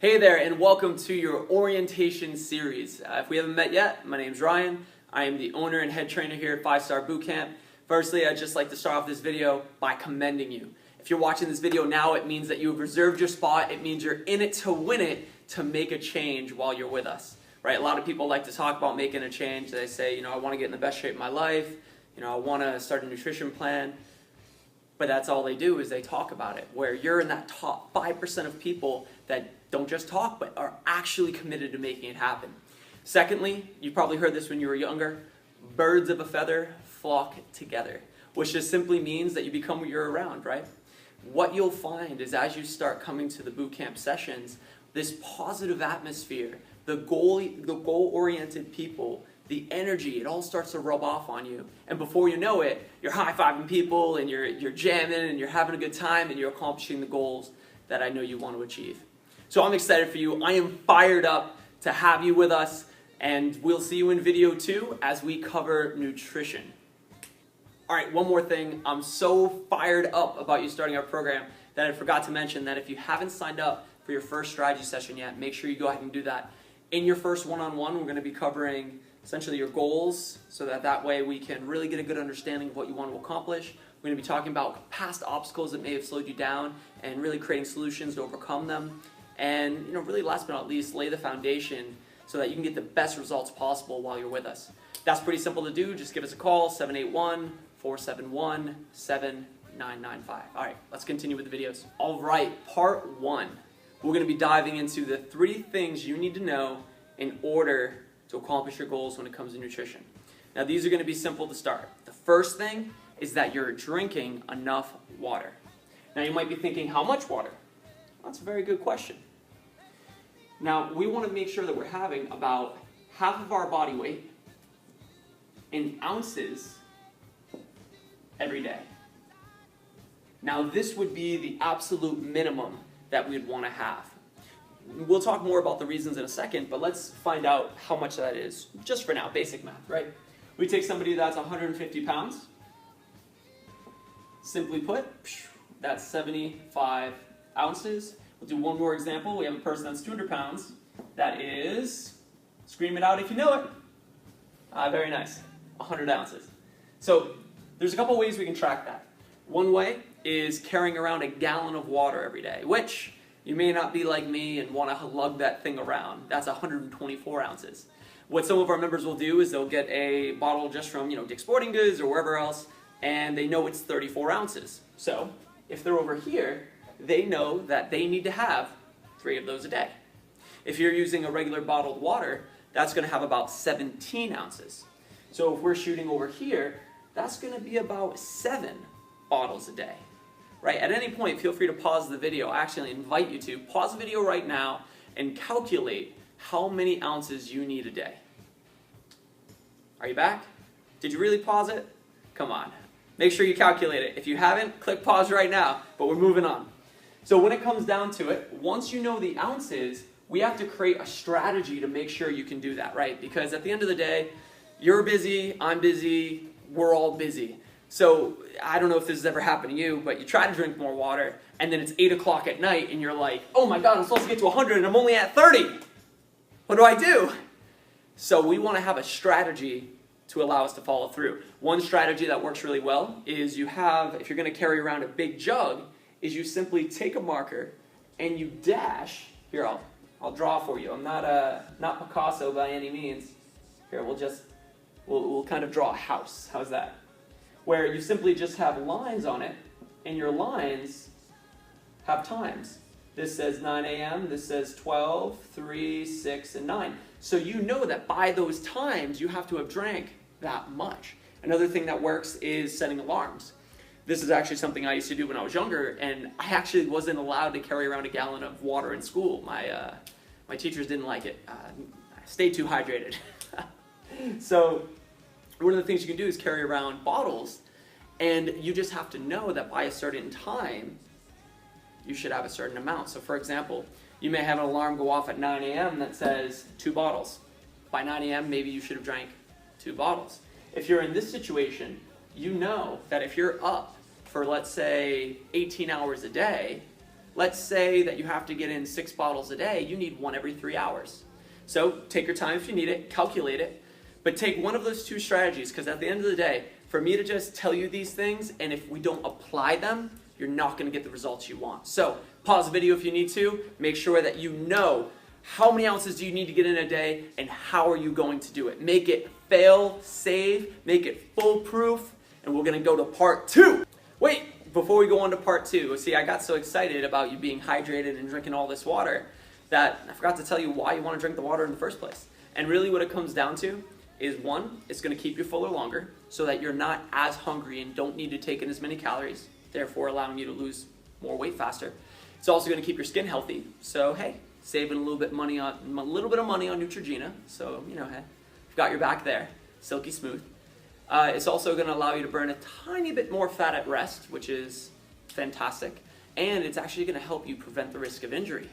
Hey there, and welcome to your orientation series. If we haven't met yet, my name's Ryan. I am the owner and head trainer here at 5-Star Bootcamp. Firstly, I'd just like to start off this video by commending you. If you're watching this video now, it means that you have reserved your spot. It means you're in it to win it, to make a change while you're with us. Right? A lot of people like to talk about making a change. They say, I want to get in the best shape of my life. I want to start a nutrition plan. But that's all they do is they talk about it, where you're in that top 5% of people that don't just talk, but are actually committed to making it happen. Secondly, you probably heard this when you were younger, birds of a feather flock together, which just simply means that you become what you're around, right? What you'll find is as you start coming to the bootcamp sessions, this positive atmosphere, the goal-oriented people, the energy, it all starts to rub off on you. And before you know it, you're high-fiving people and you're jamming and you're having a good time and you're accomplishing the goals that I know you want to achieve. So I'm excited for you. I am fired up to have you with us, and we'll see you in video 2 as we cover nutrition. All right, one more thing. I'm so fired up about you starting our program that I forgot to mention that if you haven't signed up for your first strategy session yet, make sure you go ahead and do that. In your first one-on-one, we're going to be covering essentially your goals so that way we can really get a good understanding of what you want to accomplish. We're going to be talking about past obstacles that may have slowed you down and really creating solutions to overcome them. And really last but not least, lay the foundation so that you can get the best results possible while you're with us. That's pretty simple to do. Just give us a call, 781-471-7995. All right, let's continue with the videos. All right, part 1. We're going to be diving into the 3 things you need to know in order to accomplish your goals when it comes to nutrition. Now, these are going to be simple to start. The first thing is that you're drinking enough water. Now, you might be thinking, how much water? Well, that's a very good question. Now, we want to make sure that we're having about half of our body weight in ounces every day. Now, this would be the absolute minimum that we'd want to have. We'll talk more about the reasons in a second, but let's find out how much that is. Just for now, basic math, right? We take somebody that's 150 pounds. Simply put, that's 75 ounces. We'll do one more example. We have a person that's 200 pounds. That is, scream it out if you know it. Very nice, 100 ounces. So there's a couple ways we can track that. One way is carrying around a gallon of water every day, which you may not be like me and want to lug that thing around. That's 124 ounces. What some of our members will do is they'll get a bottle just from Dick's Sporting Goods or wherever else, and they know it's 34 ounces. So if they're over here, they know that they need to have 3 of those a day. If you're using a regular bottled water, that's going to have about 17 ounces. So if we're shooting over here, that's going to be about 7 bottles a day. Right? At any point, feel free to pause the video. I actually invite you to pause the video right now and calculate how many ounces you need a day. Are you back? Did you really pause it? Come on. Make sure you calculate it. If you haven't, click pause right now, but we're moving on. So when it comes down to it, once you know the ounces, we have to create a strategy to make sure you can do that, right? Because at the end of the day, you're busy, I'm busy, we're all busy. So I don't know if this has ever happened to you, but you try to drink more water, and then it's 8 o'clock at night, and you're like, oh my God, I'm supposed to get to 100, and I'm only at 30. What do I do? So we want to have a strategy to allow us to follow through. One strategy that works really well is if you're going to carry around a big jug, is you simply take a marker and you dash. Here, I'll draw for you. I'm not Picasso by any means. Here, we'll kind of draw a house. How's that? Where you simply just have lines on it, and your lines have times. This says 9 a.m., this says 12, 3, 6, and 9. So you know that by those times, you have to have drank that much. Another thing that works is setting alarms. This is actually something I used to do when I was younger, and I actually wasn't allowed to carry around a gallon of water in school. My teachers didn't like it. I stayed too hydrated. So one of the things you can do is carry around bottles, and you just have to know that by a certain time, you should have a certain amount. So for example, you may have an alarm go off at 9 a.m. that says 2 bottles. By 9 a.m., maybe you should have drank 2 bottles. If you're in this situation, you know that if you're up for, let's say, 18 hours a day, let's say that you have to get in 6 bottles a day, you need one every 3 hours. So take your time if you need it, calculate it, but take one of those 2 strategies, because at the end of the day, for me to just tell you these things, and if we don't apply them, you're not going to get the results you want. So pause the video if you need to, make sure that you know how many ounces do you need to get in a day, and how are you going to do it. Make it fail-safe, make it foolproof, and we're going to go to part 2. Wait, before we go on to part 2, see, I got so excited about you being hydrated and drinking all this water that I forgot to tell you why you want to drink the water in the first place. And really what it comes down to is, 1, it's going to keep you fuller longer so that you're not as hungry and don't need to take in as many calories, therefore allowing you to lose more weight faster. It's also going to keep your skin healthy, so hey, saving a little bit of money on Neutrogena, so you know, hey, you've got your back there, silky smooth. It's also going to allow you to burn a tiny bit more fat at rest, which is fantastic, and it's actually going to help you prevent the risk of injury.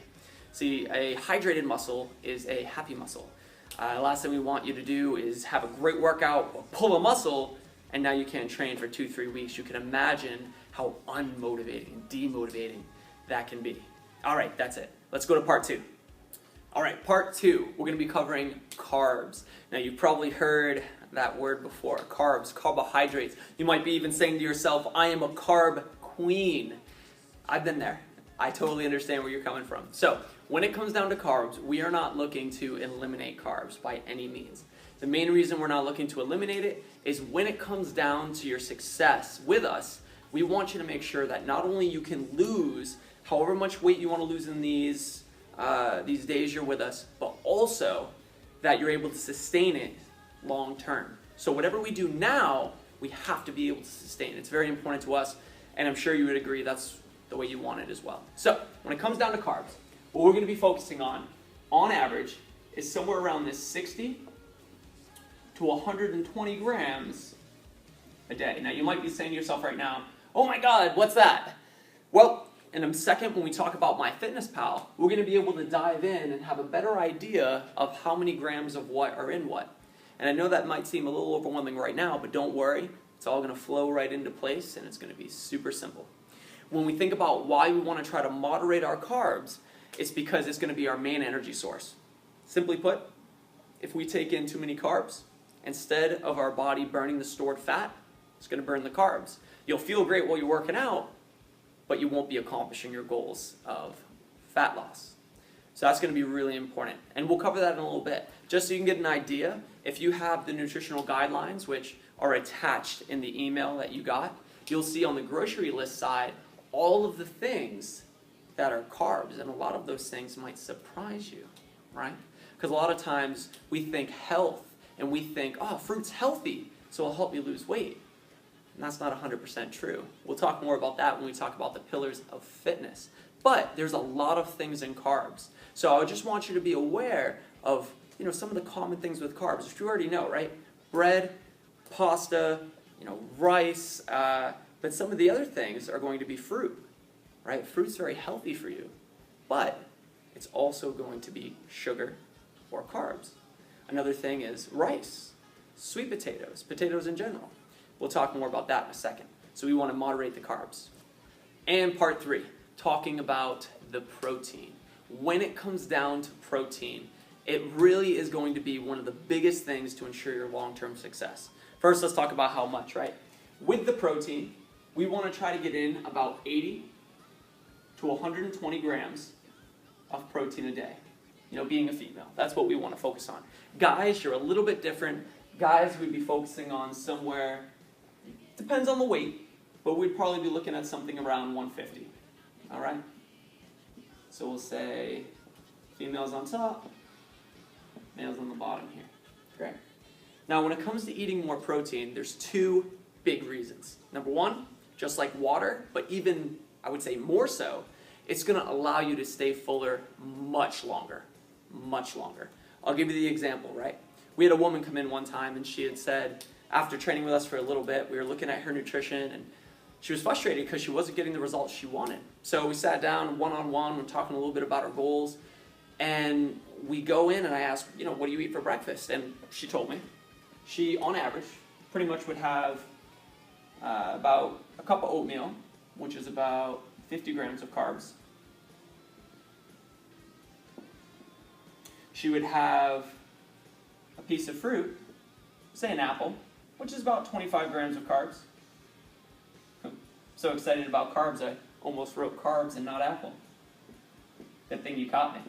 See, a hydrated muscle is a happy muscle. Last thing we want you to do is have a great workout, pull a muscle, and now you can't train for 2-3 weeks. You can imagine how unmotivating, demotivating that can be. All right, that's it. Let's go to part 2. All right, part 2, we're going to be covering carbs. Now, you've probably heard that word before, carbs, carbohydrates. You might be even saying to yourself, I am a carb queen. I've been there. I totally understand where you're coming from. So, when it comes down to carbs, we are not looking to eliminate carbs by any means. The main reason we're not looking to eliminate it is when it comes down to your success with us, we want you to make sure that not only you can lose however much weight you want to lose in these days you're with us, but also that you're able to sustain it long term. So whatever we do now, we have to be able to sustain. It's very important to us, and I'm sure you would agree that's the way you want it as well. So when it comes down to carbs, what we're going to be focusing on average, is somewhere around this 60 to 120 grams a day. Now you might be saying to yourself right now, oh my God, what's that? Well, in a second, when we talk about MyFitnessPal, we're going to be able to dive in and have a better idea of how many grams of what are in what. And I know that might seem a little overwhelming right now, but don't worry. It's all going to flow right into place, and it's going to be super simple. When we think about why we want to try to moderate our carbs, it's because it's going to be our main energy source. Simply put, if we take in too many carbs, instead of our body burning the stored fat, it's going to burn the carbs. You'll feel great while you're working out, but you won't be accomplishing your goals of fat loss. So that's going to be really important. And we'll cover that in a little bit. Just so you can get an idea, if you have the nutritional guidelines, which are attached in the email that you got, you'll see on the grocery list side all of the things that are carbs. And a lot of those things might surprise you, right? Because a lot of times we think health and we think, oh, fruit's healthy, so it'll help me lose weight. And that's not 100% true. We'll talk more about that when we talk about the pillars of fitness. But there's a lot of things in carbs. So I just want you to be aware of, some of the common things with carbs, which you already know, right? Bread, pasta, rice, but some of the other things are going to be fruit, right? Fruit's very healthy for you, but it's also going to be sugar or carbs. Another thing is rice, sweet potatoes, potatoes in general. We'll talk more about that in a second. So we want to moderate the carbs. And part 3, talking about the protein. When it comes down to protein, it really is going to be one of the biggest things to ensure your long-term success. First, let's talk about how much, right? With the protein, we want to try to get in about 80 to 120 grams of protein a day. Being a female, that's what we want to focus on. Guys, you're a little bit different. Guys, we'd be focusing on somewhere, depends on the weight, but we'd probably be looking at something around 150. All right? So we'll say females on top, males on the bottom here. Great. Now, when it comes to eating more protein, there's 2 big reasons. Number 1, just like water, but even, I would say more so, it's going to allow you to stay fuller much longer. Much longer. I'll give you the example, right? We had a woman come in one time and she had said, after training with us for a little bit, we were looking at her nutrition and she was frustrated because she wasn't getting the results she wanted. So we sat down one-on-one, we're talking a little bit about our goals, and we go in and I asked, what do you eat for breakfast? And she told me. She, on average, pretty much would have about a cup of oatmeal, which is about 50 grams of carbs, she would have a piece of fruit, say an apple, which is about 25 grams of carbs. So excited about carbs, I almost wrote carbs and not apple. Good thing you caught me.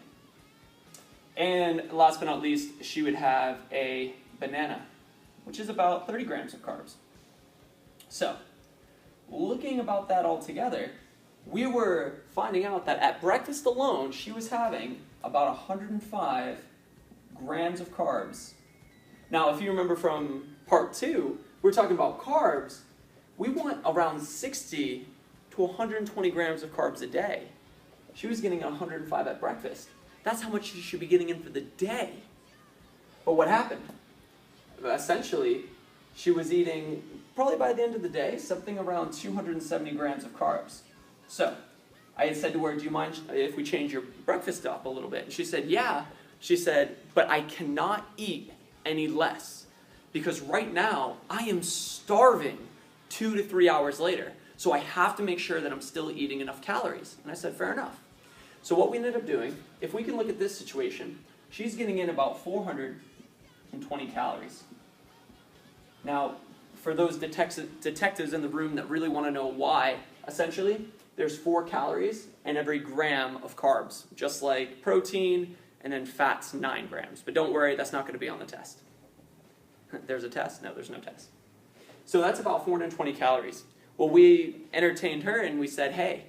And last but not least, she would have a banana, which is about 30 grams of carbs. So, looking about that all together, we were finding out that at breakfast alone, she was having about 105 grams of carbs. Now, if you remember from part 2, we were talking about carbs. We want around 60 to 120 grams of carbs a day. She was getting 105 at breakfast. That's how much she should be getting in for the day. But what happened? Essentially, she was eating, probably by the end of the day, something around 270 grams of carbs. So, I had said to her, do you mind if we change your breakfast up a little bit? And she said, yeah. She said, but I cannot eat any less. Because right now, I am starving 2 to 3 hours later. So I have to make sure that I'm still eating enough calories. And I said, fair enough. So what we ended up doing, if we can look at this situation, she's getting in about 420 calories. Now, for those detectives in the room that really want to know why, essentially, there's 4 calories in every gram of carbs, just like protein, and then fat's 9 grams. But don't worry, that's not going to be on the test. There's a test? No, there's no test. So that's about 420 calories. Well, we entertained her and we said, hey,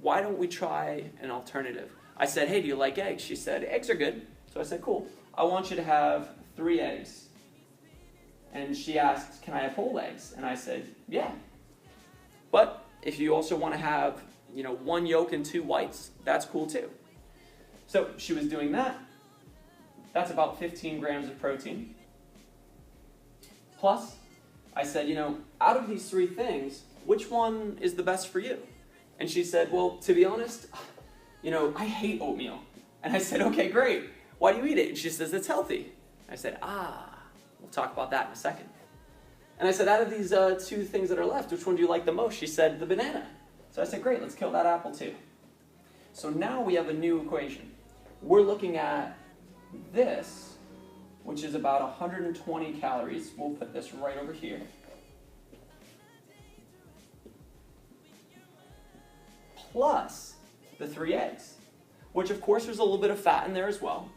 why don't we try an alternative? I said, hey, do you like eggs? She said, eggs are good. So I said, cool. I want you to have 3 eggs. And she asked, can I have whole eggs? And I said, yeah. But if you also want to have, 1 yolk and 2 whites, that's cool too. So she was doing that. That's about 15 grams of protein. Plus, I said, out of these 3 things, which one is the best for you? And she said, well, to be honest, I hate oatmeal. And I said, okay, great. Why do you eat it? And she says, it's healthy. I said, we'll talk about that in a second. And I said, out of these 2 things that are left, which one do you like the most? She said, the banana. So I said, great, let's kill that apple too. So now we have a new equation. We're looking at this, which is about 120 calories. We'll put this right over here. Plus the 3 eggs, which of course there's a little bit of fat in there as well.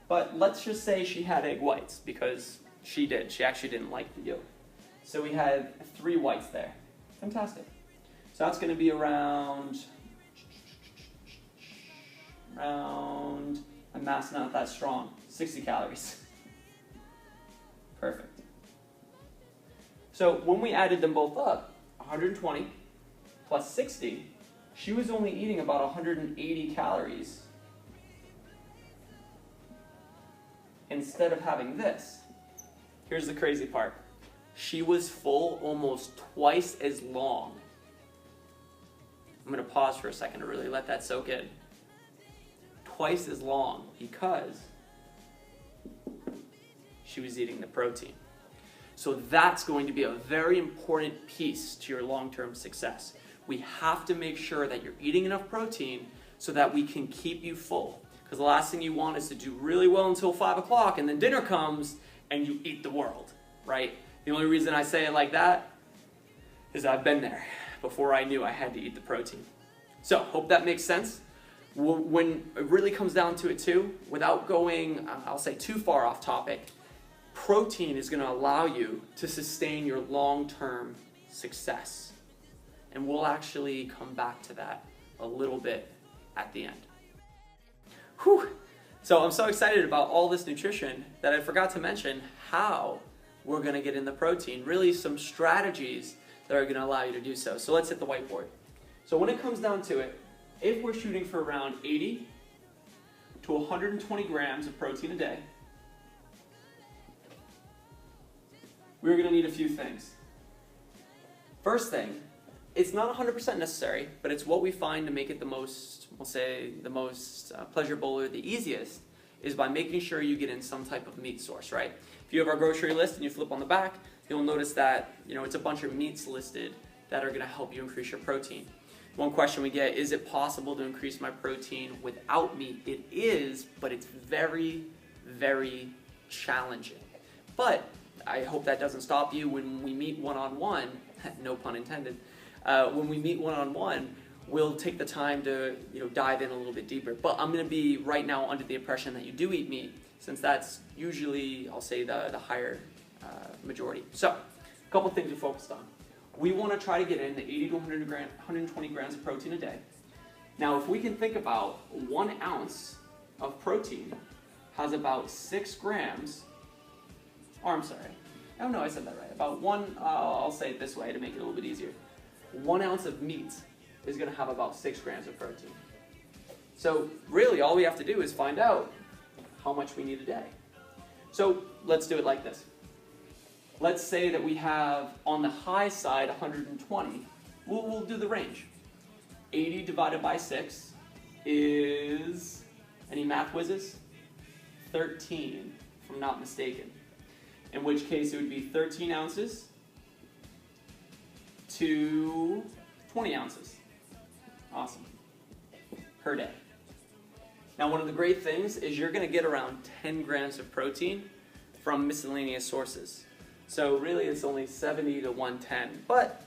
But let's just say she had egg whites, because she did. She actually didn't like the yolk. So we had 3 whites there. Fantastic. So that's going to be around, my math's not that strong, 60 calories. Perfect. So when we added them both up, 120 plus 60, she was only eating about 180 calories instead of having this. Here's the crazy part. She was full almost twice as long. I'm going to pause for a second to really let that soak in. Twice as long because she was eating the protein. So that's going to be a very important piece to your long-term success. We have to make sure that you're eating enough protein so that we can keep you full. Because the last thing you want is to do really well until 5 o'clock and then dinner comes and you eat the world, right? The only reason I say it like that is I've been there before I knew I had to eat the protein. So, hope that makes sense. When it really comes down to it too, without going, I'll say, too far off topic, protein is going to allow you to sustain your long-term success. And we'll actually come back to that a little bit at the end. Whew. So I'm so excited about all this nutrition that I forgot to mention how we're going to get in the protein. Really some strategies that are going to allow you to do so. So let's hit the whiteboard. So when it comes down to it, if we're shooting for around 80 to 120 grams of protein a day, we're going to need a few things. First thing, it's not 100% necessary, but it's what we find to make it the most, we'll say, the most pleasurable or the easiest, is by making sure you get in some type of meat source, right? If you have our grocery list and you flip on the back, you'll notice that, it's a bunch of meats listed that are going to help you increase your protein. One question we get, is it possible to increase my protein without meat? It is, but it's very, very challenging. But I hope that doesn't stop you when we meet one-on-one, no pun intended, when we meet one-on-one, we'll take the time to dive in a little bit deeper. But I'm going to be right now under the impression that you do eat meat, since that's usually, I'll say, the higher majority. So, a couple things we focused on. We want to try to get in the 80 to 120 grams of protein a day. Now, if we can think about 1 ounce of protein has about 6 grams, or I'm sorry, oh no, I said that right. About I'll say it this way to make it a little bit easier. 1 ounce of meat is going to have about 6 grams of protein. So really, all we have to do is find out how much we need a day. So let's do it like this. Let's say that we have, on the high side, 120. We'll do the range. 80 divided by 6 is, any math whizzes? 13, if I'm not mistaken. In which case it would be 13 ounces to 20 ounces. Awesome. Per day. Now, one of the great things is you're going to get around 10 grams of protein from miscellaneous sources. So really it's only 70 to 110, but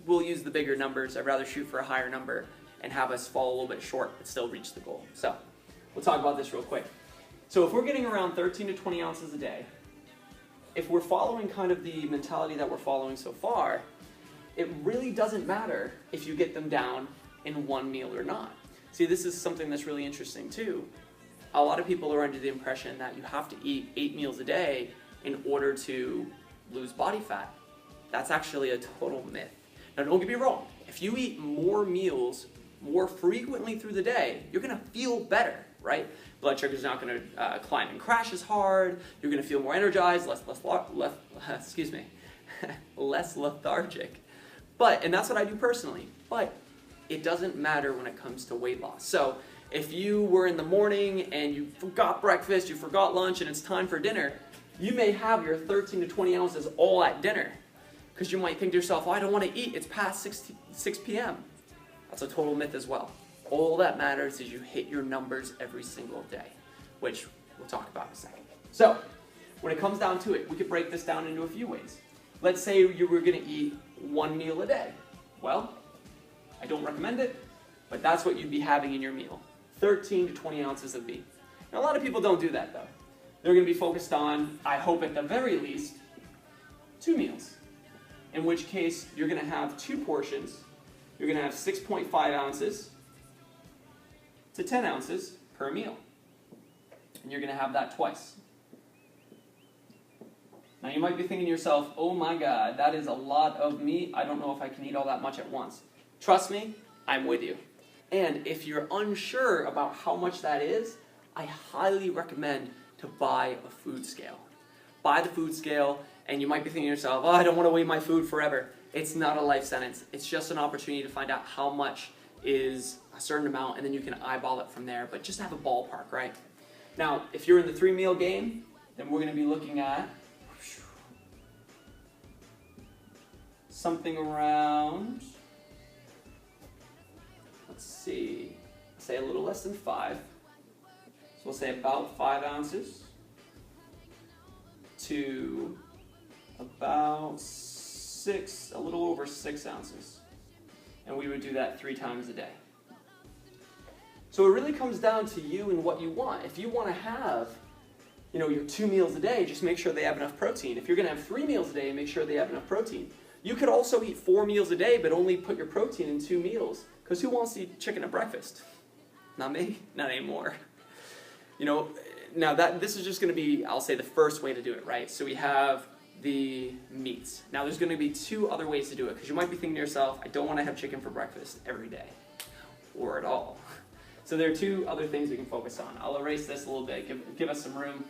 we'll use the bigger numbers. I'd rather shoot for a higher number and have us fall a little bit short but still reach the goal. So we'll talk about this real quick. So if we're getting around 13 to 20 ounces a day, if we're following kind of the mentality that we're following so far, it really doesn't matter if you get them down in one meal or not. See, this is something that's really interesting too. A lot of people are under the impression that you have to eat 8 meals a day in order to lose body fat. That's actually a total myth. Now, don't get me wrong. If you eat more meals more frequently through the day, you're going to feel better, right? Blood sugar's not going to climb and crash as hard. You're going to feel more energized, less lethargic. And that's what I do personally. But it doesn't matter when it comes to weight loss. So if you were in the morning and you forgot breakfast, you forgot lunch, and it's time for dinner, you may have your 13 to 20 ounces all at dinner. Because you might think to yourself, oh, I don't want to eat, it's past 6 p.m. That's a total myth as well. All that matters is you hit your numbers every single day, which we'll talk about in a second. So, when it comes down to it, we could break this down into a few ways. Let's say you were going to eat 1 meal a day. Well, I don't recommend it, but that's what you'd be having in your meal. 13 to 20 ounces of meat. Now, a lot of people don't do that, though. They're going to be focused on, I hope at the very least, 2 meals. In which case, you're going to have 2 portions. You're going to have 6.5 ounces to 10 ounces per meal. And you're going to have that twice. Now, you might be thinking to yourself, oh my God, that is a lot of meat. I don't know if I can eat all that much at once. Trust me, I'm with you. And if you're unsure about how much that is, I highly recommend to buy a food scale. Buy the food scale, and you might be thinking to yourself, oh, I don't want to weigh my food forever. It's not a life sentence. It's just an opportunity to find out how much is a certain amount, and then you can eyeball it from there, but just have a ballpark, right? Now, if you're in the 3-meal game, then we're going to be looking at something around, let's see, say a little less than 5. So we'll say about 5 ounces to about 6, a little over 6 ounces. And we would do that 3 times a day. So it really comes down to you and what you want. If you want to have, your 2 meals a day, just make sure they have enough protein. If you're going to have 3 meals a day, make sure they have enough protein. You could also eat 4 meals a day, but only put your protein in 2 meals. Because who wants to eat chicken at breakfast? Not me. Not anymore. Now this is just going to be, I'll say, the first way to do it, right? So we have the meats. Now there's going to be 2 other ways to do it, because you might be thinking to yourself, I don't want to have chicken for breakfast every day, or at all. So there are 2 other things we can focus on. I'll erase this a little bit, give us some room.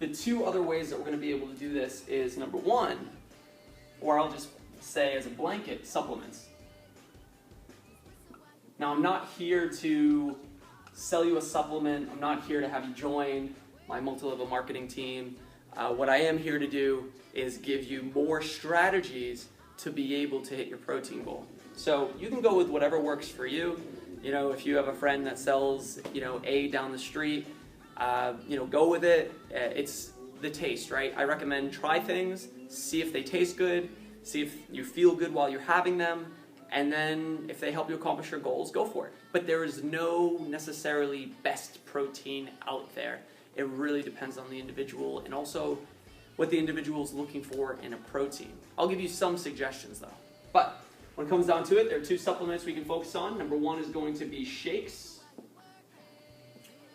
The 2 other ways that we're going to be able to do this is, number 1, or I'll just say as a blanket, supplements. Now, I'm not here to sell you a supplement. I'm not here to have you join my multi-level marketing team. What I am here to do is give you more strategies to be able to hit your protein goal. So you can go with whatever works for you. You know, if you have a friend that sells, you know, A down the street, you know, go with it. It's the taste, right? I recommend try things, see if they taste good, see if you feel good while you're having them, and then if they help you accomplish your goals, go for it. But there is no necessarily best protein out there. It really depends on the individual and also what the individual is looking for in a protein. I'll give you some suggestions though. But when it comes down to it, there are two supplements we can focus on. Number one is going to be shakes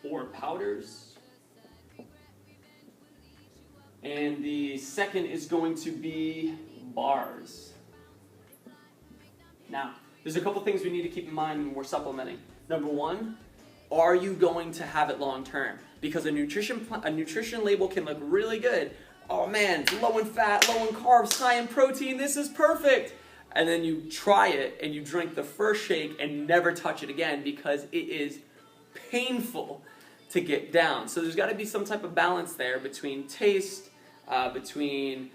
or powders. And the second is going to be bars. Now, there's a couple things we need to keep in mind when we're supplementing. Number one, are you going to have it long term? Because a nutrition label can look really good. Oh man, it's low in fat, low in carbs, high in protein, this is perfect. And then you try it and you drink the first shake and never touch it again because it is painful to get down. So there's got to be some type of balance there between taste, between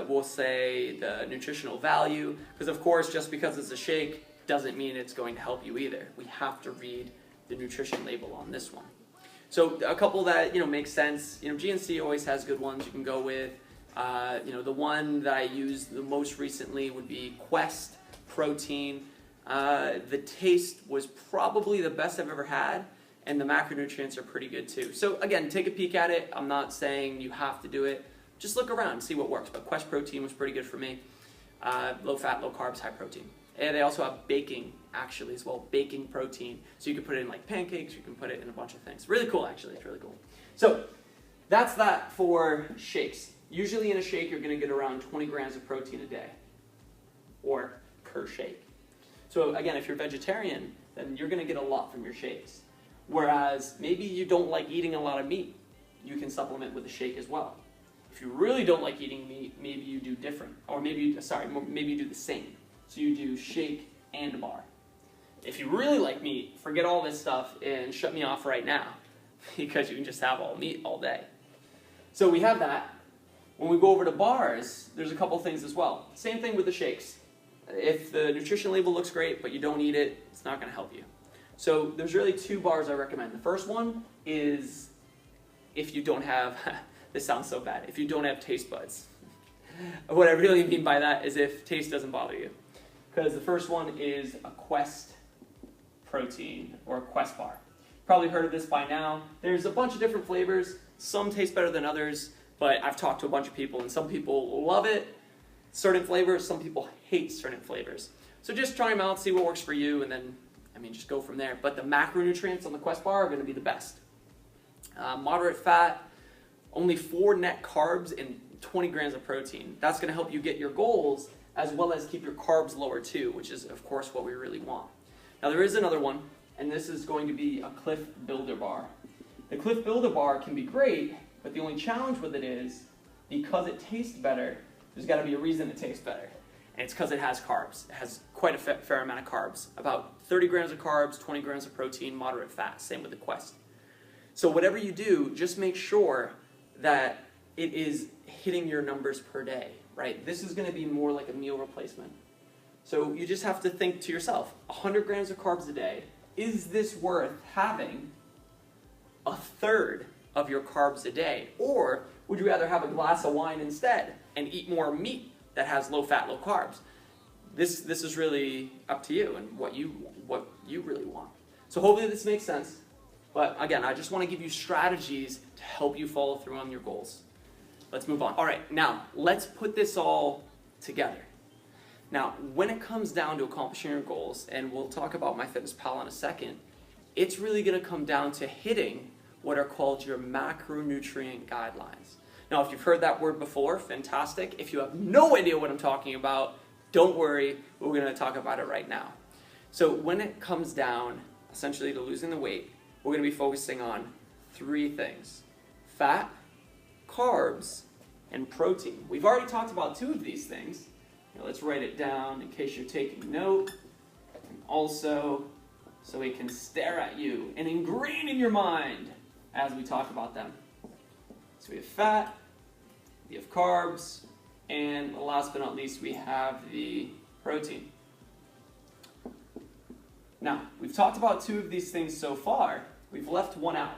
we'll say the nutritional value, because of course just because it's a shake doesn't mean it's going to help you either. We have to read the nutrition label on this one. So a couple that, you know, make sense. You know, GNC always has good ones you can go with. You know, the one that I used the most recently would be Quest Protein. The taste was probably the best I've ever had, and the macronutrients are pretty good too. So again, take a peek at it. I'm not saying you have to do it. Just look around and see what works. But Quest Protein was pretty good for me. Low fat, low carbs, high protein. And they also have baking, actually, as well. Baking protein. So you can put it in like pancakes. You can put it in a bunch of things. Really cool, actually. It's really cool. So that's that for shakes. Usually in a shake, you're going to get around 20 grams of protein a day. Or per shake. So again, if you're vegetarian, then you're going to get a lot from your shakes. Whereas maybe you don't like eating a lot of meat. You can supplement with a shake as well. If you really don't like eating meat, maybe you do different. Or maybe you do the same. So you do shake and bar. If you really like meat, forget all this stuff and shut me off right now. Because you can just have all meat all day. So we have that. When we go over to bars, there's a couple things as well. Same thing with the shakes. If the nutrition label looks great, but you don't eat it, it's not going to help you. So there's really two bars I recommend. The first one is if you don't have, this sounds so bad, if you don't have taste buds. What I really mean by that is if taste doesn't bother you. Because the first one is a Quest Protein or a Quest bar. Probably heard of this by now. There's a bunch of different flavors. Some taste better than others, but I've talked to a bunch of people and some people love it, certain flavors, some people hate certain flavors. So just try them out, see what works for you, and then, just go from there. But the macronutrients on the Quest bar are going to be the best. Moderate fat, only 4 net carbs and 20 grams of protein. That's going to help you get your goals as well as keep your carbs lower too, which is of course what we really want. Now there is another one, and this is going to be a Cliff Builder bar. The Cliff Builder bar can be great, but the only challenge with it is because it tastes better, there's got to be a reason it tastes better. And it's because it has carbs. It has quite a fair amount of carbs. About 30 grams of carbs, 20 grams of protein, moderate fat. Same with the Quest. So whatever you do, just make sure that it is hitting your numbers per day, right? This is going to be more like a meal replacement. So you just have to think to yourself, 100 grams of carbs a day, is this worth having a third of your carbs a day? Or would you rather have a glass of wine instead and eat more meat that has low fat, low carbs? This is really up to you and what you really want. So hopefully this makes sense. But again, I just want to give you strategies to help you follow through on your goals. Let's move on. All right, now let's put this all together. Now, when it comes down to accomplishing your goals, and we'll talk about MyFitnessPal in a second, it's really going to come down to hitting what are called your macronutrient guidelines. Now, if you've heard that word before, fantastic. If you have no idea what I'm talking about, don't worry, we're going to talk about it right now. So when it comes down, essentially, to losing the weight, we're going to be focusing on 3 things: fat, carbs, and protein. We've already talked about 2 of these things. Now, let's write it down in case you're taking note, and also so we can stare at you and ingrain in your mind as we talk about them. So we have fat, we have carbs, and last but not least, we have the protein. Now, we've talked about 2 of these things so far. We've left one out.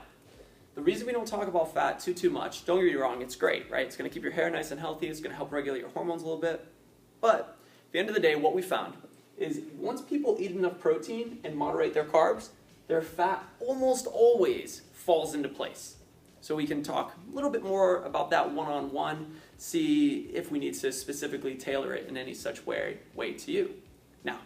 The reason we don't talk about fat too much, don't get me wrong, it's great, right? It's going to keep your hair nice and healthy. It's going to help regulate your hormones a little bit. But at the end of the day, what we found is once people eat enough protein and moderate their carbs, their fat almost always falls into place. So we can talk a little bit more about that one-on-one, see if we need to specifically tailor it in any such way to you. Now,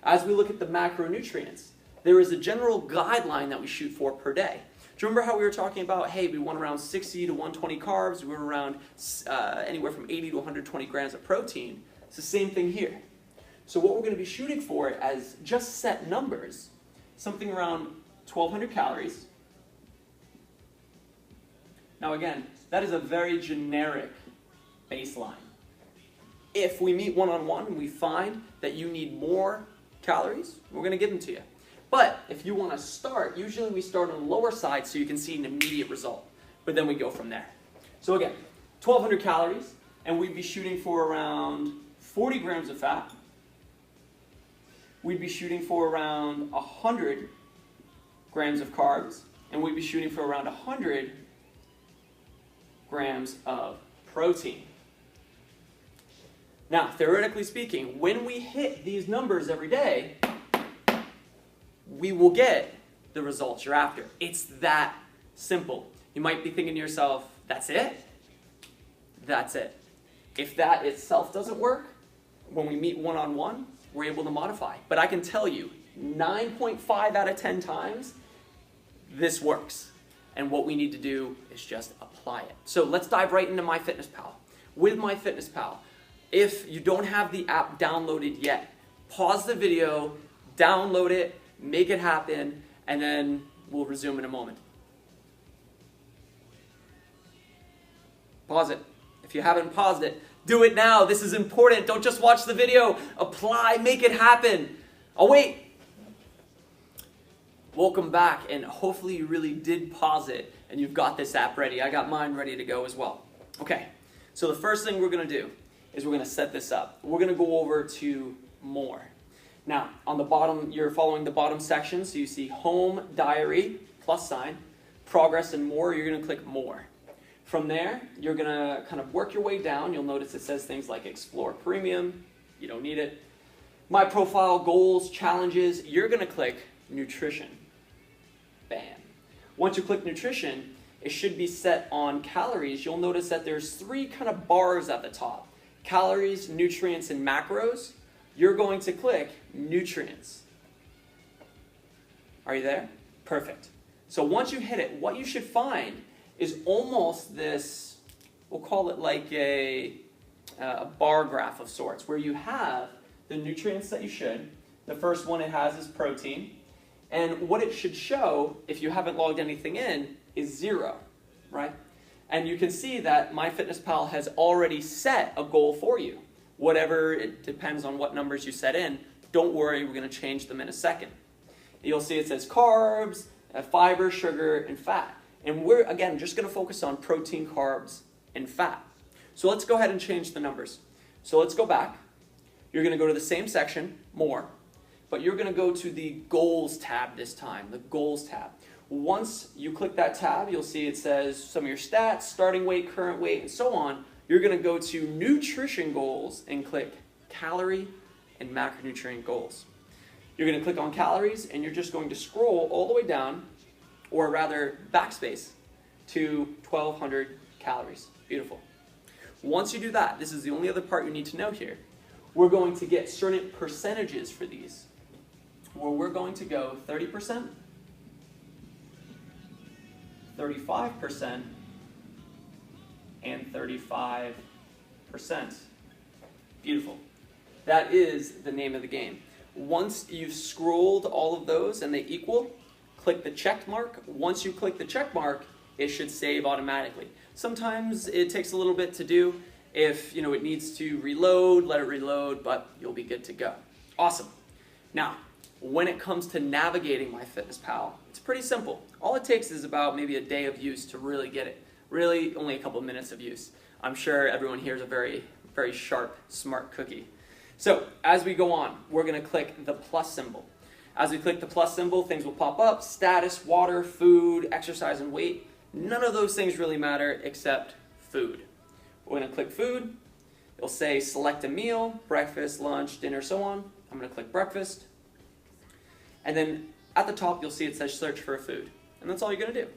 as we look at the macronutrients, there is a general guideline that we shoot for per day. Do you remember how we were talking about, hey, we want around 60 to 120 carbs, we were around anywhere from 80 to 120 grams of protein? It's the same thing here. So what we're going to be shooting for as just set numbers, something around 1,200 calories. Now again, that is a very generic baseline. If we meet one-on-one and we find that you need more calories, we're going to give them to you. But if you want to start, usually we start on the lower side so you can see an immediate result. But then we go from there. So again, 1,200 calories, and we'd be shooting for around 40 grams of fat. We'd be shooting for around 100 grams of carbs, and we'd be shooting for around 100 grams of protein. Now, theoretically speaking, when we hit these numbers every day, we will get the results you're after. It's that simple. You might be thinking to yourself, that's it? That's it. If that itself doesn't work, when we meet one-on-one, we're able to modify. But I can tell you, 9.5 out of 10 times, this works. And what we need to do is just apply it. So let's dive right into MyFitnessPal. With MyFitnessPal, if you don't have the app downloaded yet, pause the video, download it, make it happen, and then we'll resume in a moment. Pause it. If you haven't paused it, do it now. This is important. Don't just watch the video. Apply, make it happen. I'll wait. Welcome back, and hopefully you really did pause it and you've got this app ready. I got mine ready to go as well. Okay, so the first thing we're going to do is we're going to set this up. We're going to go over to more. Now, on the bottom, you're following the bottom section, so you see Home, Diary, +, Progress, and More. You're going to click More. From there, you're going to kind of work your way down. You'll notice it says things like Explore Premium. You don't need it. My Profile, Goals, Challenges. You're going to click Nutrition. Bam. Once you click Nutrition, it should be set on calories. You'll notice that there's 3 kind of bars at the top. Calories, nutrients, and macros. You're going to click Nutrients. Are you there? Perfect. So once you hit it, what you should find is almost this, we'll call it like a bar graph of sorts, where you have the nutrients that you should. The first one it has is protein. And what it should show, if you haven't logged anything in, is 0, right? And you can see that MyFitnessPal has already set a goal for you. Whatever, it depends on what numbers you set in. Don't worry, we're going to change them in a second. You'll see it says carbs, fiber, sugar, and fat. And we're, again, just going to focus on protein, carbs, and fat. So let's go ahead and change the numbers. So let's go back. You're going to go to the same section, More, but you're going to go to the Goals tab this time, the Goals tab. Once you click that tab, you'll see it says some of your stats, starting weight, current weight, and so on. You're going to go to Nutrition Goals and click Calorie and Macronutrient Goals. You're going to click on Calories, and you're just going to scroll all the way down, or rather backspace, to 1,200 calories. Beautiful. Once you do that, this is the only other part you need to know here. We're going to get certain percentages for these, where we're going to go 30%, 35%, and 35%. Beautiful. That is the name of the game. Once you've scrolled all of those and they equal, click the check mark. Once you click the check mark, it should save automatically. Sometimes it takes a little bit to do. If it needs to reload, let it reload, but you'll be good to go. Awesome. Now, when it comes to navigating MyFitnessPal, it's pretty simple. All it takes is about maybe a day of use to really get it. Really, only a couple minutes of use. I'm sure everyone here is a very, very sharp, smart cookie. So, as we go on, we're going to click the plus symbol. As we click the plus symbol, things will pop up: status, water, food, exercise, and weight. None of those things really matter except food. We're going to click food. It'll say select a meal, breakfast, lunch, dinner, so on. I'm going to click breakfast. And then at the top, you'll see it says search for a food. And that's all you're going to do.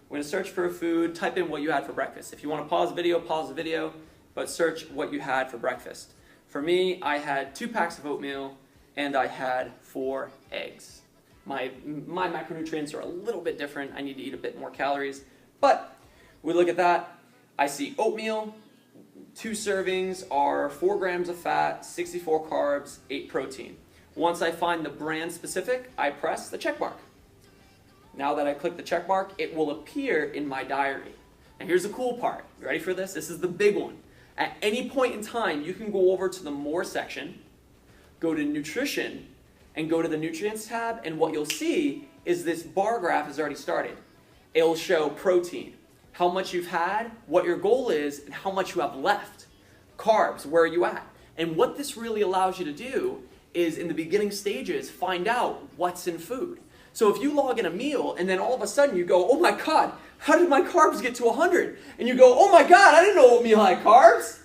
We're going to search for a food, type in what you had for breakfast. If you want to pause the video, but search what you had for breakfast. For me, I had 2 packs of oatmeal and I had 4 eggs. My macronutrients are a little bit different. I need to eat a bit more calories. But we look at that. I see oatmeal. 2 servings are 4 grams of fat, 64 carbs, 8 protein. Once I find the brand specific, I press the check mark. Now that I click the check mark, it will appear in my diary. And here's the cool part. You ready for this? This is the big one. At any point in time, you can go over to the More section, go to Nutrition, and go to the Nutrients tab, and what you'll see is this bar graph has already started. It'll show protein, how much you've had, what your goal is, and how much you have left. Carbs, where are you at? And what this really allows you to do is, in the beginning stages, find out what's in food. So if you log in a meal and then all of a sudden you go, oh my God, how did my carbs get to 100? And you go, oh my God, I didn't know oatmeal had carbs.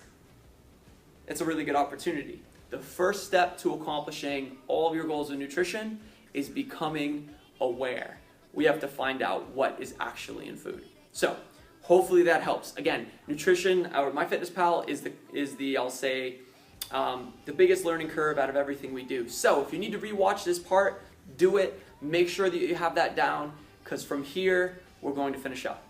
It's a really good opportunity. The first step to accomplishing all of your goals in nutrition is becoming aware. We have to find out what is actually in food. So hopefully that helps. Again, nutrition, or MyFitnessPal is the I'll say, the biggest learning curve out of everything we do. So if you need to rewatch this part, do it. Make sure that you have that down, because from here, we're going to finish up.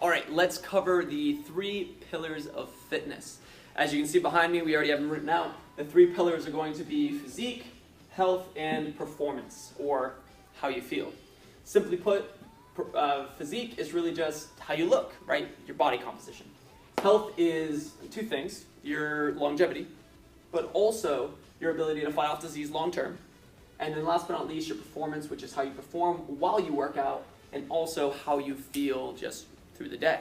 All right, let's cover the 3 pillars of fitness. As you can see behind me, we already have them written out. The 3 pillars are going to be physique, health, and performance, or how you feel. Simply put, physique is really just how you look, right? Your body composition. Health is 2 things: your longevity, but also your ability to fight off disease long term. And then last but not least, your performance, which is how you perform while you work out, and also how you feel just through the day.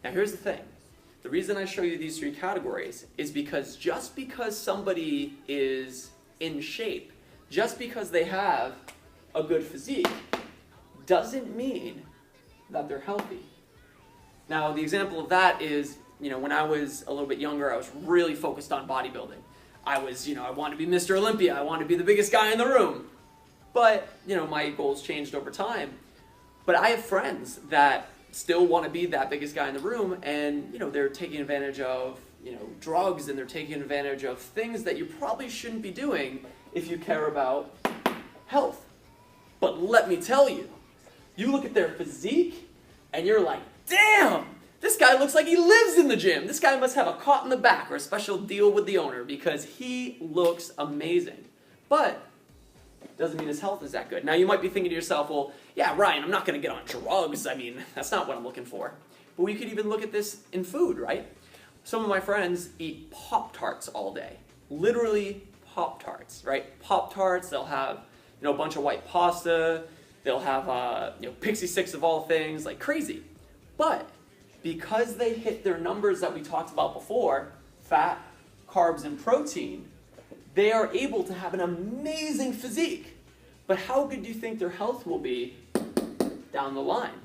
Now here's the thing. The reason I show you these 3 categories is because just because somebody is in shape, just because they have a good physique, doesn't mean that they're healthy. Now the example of that is, when I was a little bit younger, I was really focused on bodybuilding. I wanted to be Mr. Olympia. I wanted to be the biggest guy in the room. But, my goals changed over time. But I have friends that still want to be that biggest guy in the room, and, they're taking advantage of, drugs, and they're taking advantage of things that you probably shouldn't be doing if you care about health. But let me tell you, you look at their physique, and you're like, damn! This guy looks like he lives in the gym. This guy must have a cot in the back or a special deal with the owner, because he looks amazing. But doesn't mean his health is that good. Now you might be thinking to yourself, well, yeah, Ryan, I'm not going to get on drugs. I mean, that's not what I'm looking for. But we could even look at this in food, right? Some of my friends eat Pop-Tarts all day. Literally Pop-Tarts, right? Pop-Tarts, they'll have, a bunch of white pasta. They'll have, Pixie Sticks of all things, like crazy. But because they hit their numbers that we talked about before, fat, carbs, and protein, they are able to have an amazing physique. But how good do you think their health will be down the line?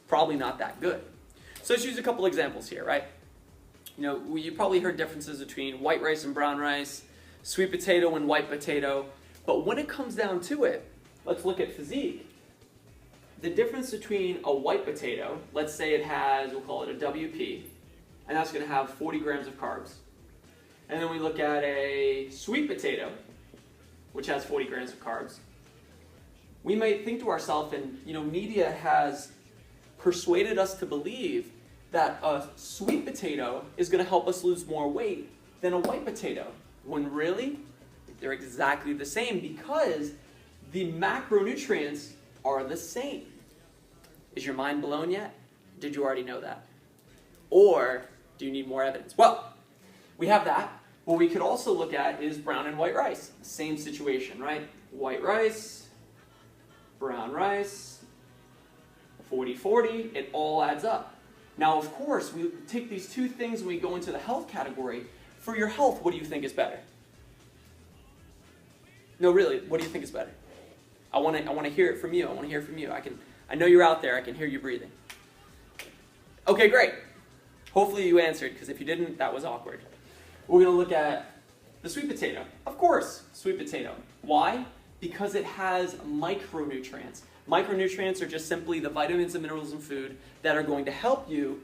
Probably not that good. So let's use a couple examples here, right? You probably heard differences between white rice and brown rice, sweet potato and white potato. But when it comes down to it, let's look at physique. The difference between a white potato, let's say it has, we'll call it a WP, and that's going to have 40 grams of carbs. And then we look at a sweet potato, which has 40 grams of carbs. We might think to ourselves, and media has persuaded us to believe that a sweet potato is going to help us lose more weight than a white potato, when really, they're exactly the same, because the macronutrients are the same. Is your mind blown yet? Did you already know that? Or do you need more evidence? Well, we have that. What we could also look at is brown and white rice. Same situation, right? White rice, brown rice, 40-40, it all adds up. Now, of course, we take these 2 things and we go into the health category. For your health, what do you think is better? No, really, what do you think is better? I want to hear it from you. I want to hear it from you. I know you're out there. I can hear you breathing. Okay, great. Hopefully you answered, because if you didn't, that was awkward. We're going to look at the sweet potato. Of course, sweet potato. Why? Because it has micronutrients. Micronutrients are just simply the vitamins and minerals in food that are going to help you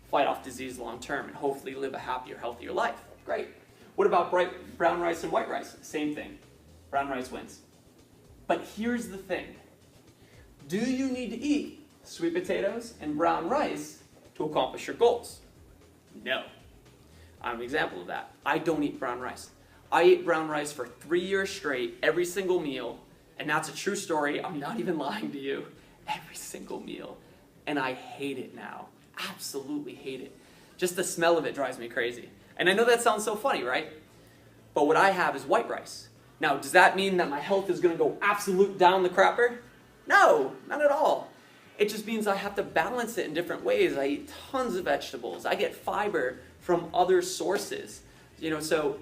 fight off disease long term and hopefully live a happier, healthier life. Great. What about brown rice and white rice? Same thing. Brown rice wins. But here's the thing. Do you need to eat sweet potatoes and brown rice to accomplish your goals? No. I'm an example of that. I don't eat brown rice. I ate brown rice for 3 years straight, every single meal, and that's a true story. I'm not even lying to you. Every single meal. And I hate it now. Absolutely hate it. Just the smell of it drives me crazy. And I know that sounds so funny, right? But what I have is white rice. Now, does that mean that my health is going to go absolute down the crapper? No, not at all. It just means I have to balance it in different ways. I eat tons of vegetables. I get fiber from other sources. So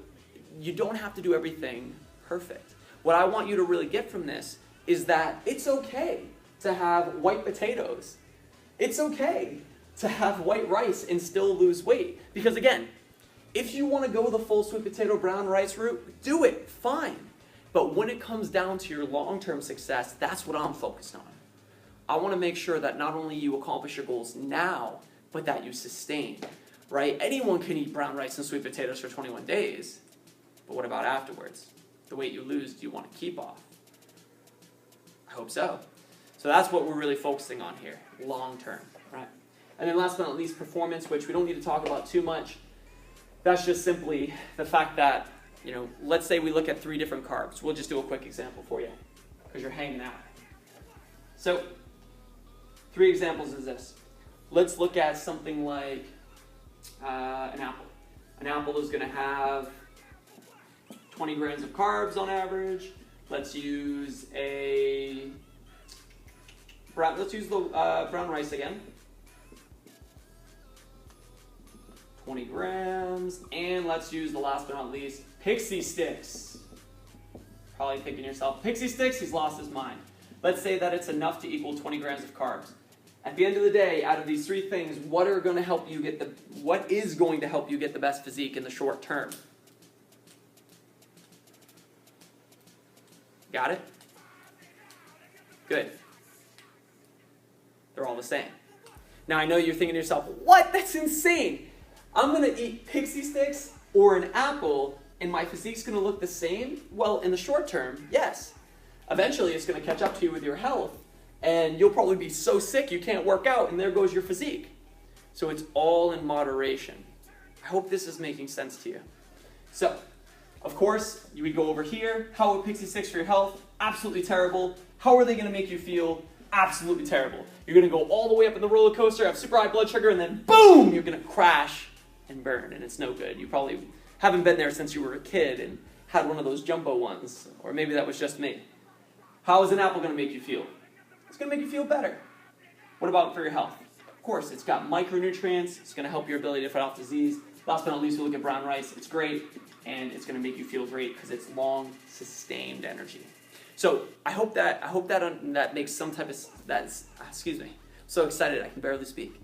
you don't have to do everything perfect. What I want you to really get from this is that it's okay to have white potatoes. It's okay to have white rice and still lose weight. Because again, if you want to go the full sweet potato brown rice route, do it, fine. But when it comes down to your long-term success, that's what I'm focused on. I want to make sure that not only you accomplish your goals now, but that you sustain, right? Anyone can eat brown rice and sweet potatoes for 21 days, but what about afterwards? The weight you lose, do you want to keep off? I hope so. So that's what we're really focusing on here, long-term, right? And then last but not least, performance, which we don't need to talk about too much. That's just simply the fact that, let's say we look at 3 different carbs. We'll just do a quick example for you, because you're hanging out. So, 3 examples is this. Let's look at something like an apple. An apple is going to have 20 grams of carbs on average. Let's use the brown rice again. 20 grams, and let's use the last but not least, pixie sticks. Probably thinking to yourself, pixie sticks, he's lost his mind. Let's say that it's enough to equal 20 grams of carbs. At the end of the day, out of these 3 things, what is going to help you get the best physique in the short term? Got it? Good. They're all the same. Now I know you're thinking to yourself, what? That's insane. I'm going to eat pixie sticks or an apple and my physique's going to look the same? Well, in the short term, yes. Eventually it's going to catch up to you with your health and you'll probably be so sick you can't work out and there goes your physique. So it's all in moderation. I hope this is making sense to you. So, of course, you would go over here. How are pixie sticks for your health? Absolutely terrible. How are they going to make you feel? Absolutely terrible. You're going to go all the way up in the roller coaster, have super high blood sugar, and then boom, you're going to crash and burn, and it's no good. You probably haven't been there since you were a kid and had one of those jumbo ones, or maybe that was just me. How is an apple going to make you feel? It's going to make you feel better. What about for your health? Of course, it's got micronutrients. It's going to help your ability to fight off disease. Last but not least, we look at brown rice. It's great, and it's going to make you feel great because it's long, sustained energy. So I hope that makes some type of excuse me. I'm so excited I can barely speak.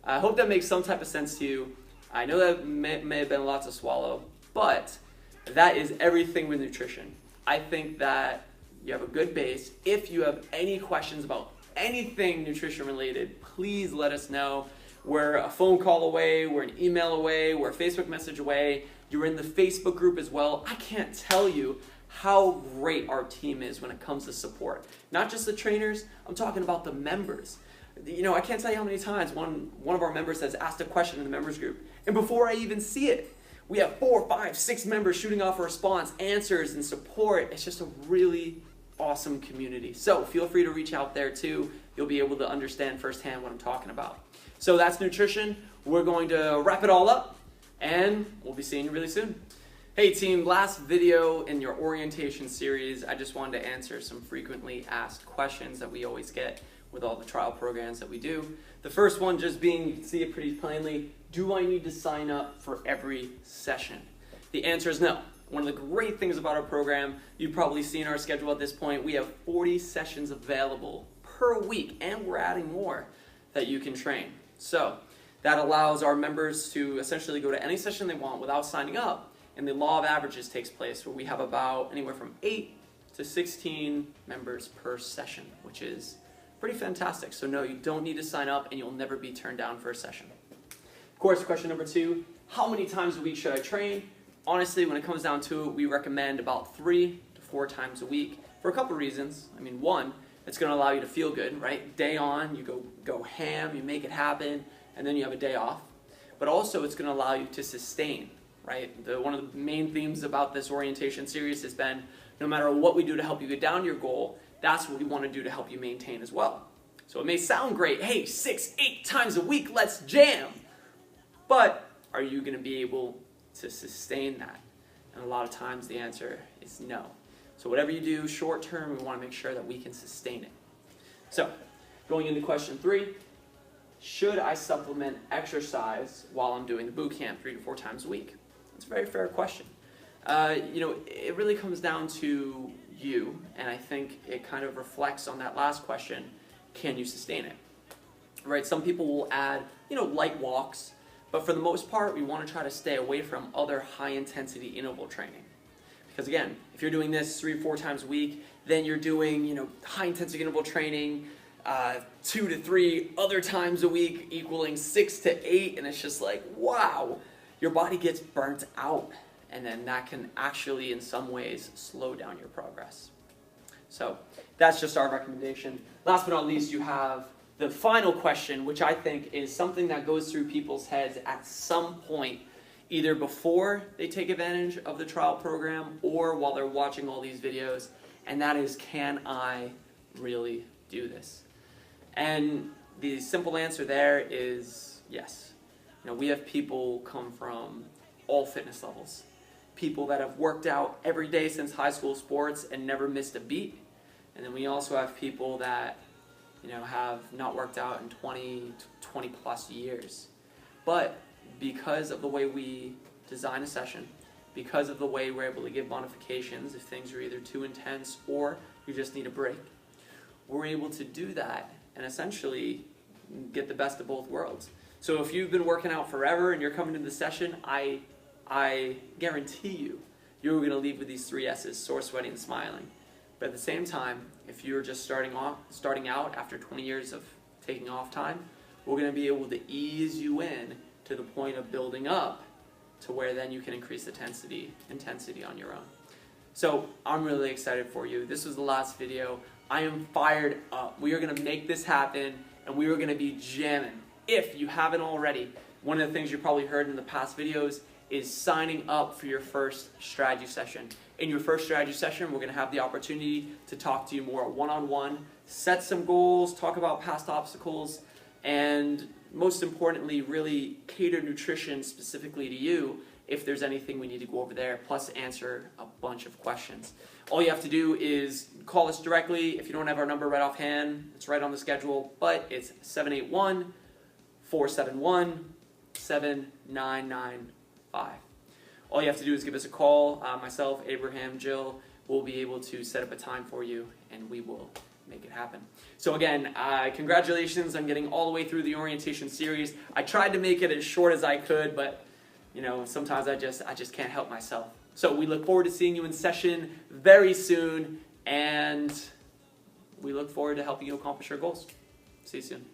I hope that makes some type of sense to you. I know that may have been a lot to swallow, but that is everything with nutrition. I think that you have a good base. If you have any questions about anything nutrition related, please let us know. We're a phone call away, we're an email away, we're a Facebook message away. You're in the Facebook group as well. I can't tell you how great our team is when it comes to support. Not just the trainers, I'm talking about the members. I can't tell you how many times one of our members has asked a question in the members group, and before I even see it, we have 4, 5, 6 members shooting off a response, answers, and support. It's just a really awesome community. So feel free to reach out there too. You'll be able to understand firsthand what I'm talking about. So that's nutrition. We're going to wrap it all up, and we'll be seeing you really soon. Hey team, last video in your orientation series, I just wanted to answer some frequently asked questions that we always get with all the trial programs that we do. The first one just being, you can see it pretty plainly, do I need to sign up for every session? The answer is no. One of the great things about our program, you've probably seen our schedule at this point, we have 40 sessions available per week, and we're adding more that you can train. So that allows our members to essentially go to any session they want without signing up, and the law of averages takes place where we have about anywhere from 8 to 16 members per session, which is pretty fantastic. So no, you don't need to sign up, and you'll never be turned down for a session. Of course, question number 2, how many times a week should I train? Honestly, when it comes down to it, we recommend about 3 to 4 times a week for a couple reasons. I mean, one, it's going to allow you to feel good, right? Day on, you go ham, you make it happen, and then you have a day off. But also, it's going to allow you to sustain, right? One of the main themes about this orientation series has been, no matter what we do to help you get down to your goal, that's what we want to do to help you maintain as well. So it may sound great, hey, 6, 8 times a week, let's jam. But are you going to be able to sustain that? And a lot of times the answer is no. So whatever you do short term, we want to make sure that we can sustain it. So going into question 3, should I supplement exercise while I'm doing the boot camp 3 to 4 times a week? It's a very fair question. It really comes down to you, and I think it kind of reflects on that last question, can you sustain it? Right? Some people will add, light walks, but for the most part, we want to try to stay away from other high-intensity interval training. Because again, if you're doing this 3 or 4 times a week, then you're doing, high-intensity interval training 2 to 3 other times a week, equaling 6 to 8, and it's just like, wow, your body gets burnt out, and then that can actually, in some ways, slow down your progress. So that's just our recommendation. Last but not least, you have the final question, which I think is something that goes through people's heads at some point, either before they take advantage of the trial program or while they're watching all these videos, and that is, can I really do this? And the simple answer there is yes. We have people come from all fitness levels. People that have worked out every day since high school sports and never missed a beat. And then we also have people that have not worked out in 20 plus years. But because of the way we design a session, because of the way we're able to give modifications if things are either too intense or you just need a break, we're able to do that and essentially get the best of both worlds. So if you've been working out forever and you're coming to the session, I guarantee you're going to leave with these 3 S's, sore, sweaty, and smiling. But at the same time, if you're just starting out after 20 years of taking off time, we're going to be able to ease you in to the point of building up to where then you can increase the intensity on your own. So I'm really excited for you. This was the last video. I am fired up. We are going to make this happen, and we are going to be jamming. If you haven't already, one of the things you probably heard in the past videos is signing up for your first strategy session. In your first strategy session, we're going to have the opportunity to talk to you more one-on-one, set some goals, talk about past obstacles, and most importantly, really cater nutrition specifically to you if there's anything we need to go over there, plus answer a bunch of questions. All you have to do is call us directly. If you don't have our number right offhand, it's right on the schedule, but it's 781-471-7995. All you have to do is give us a call. Myself, Abraham, Jill will be able to set up a time for you, and we will make it happen. So again, congratulations on getting all the way through the orientation series. I tried to make it as short as I could, but sometimes I just can't help myself. So we look forward to seeing you in session very soon, and we look forward to helping you accomplish your goals. See you soon.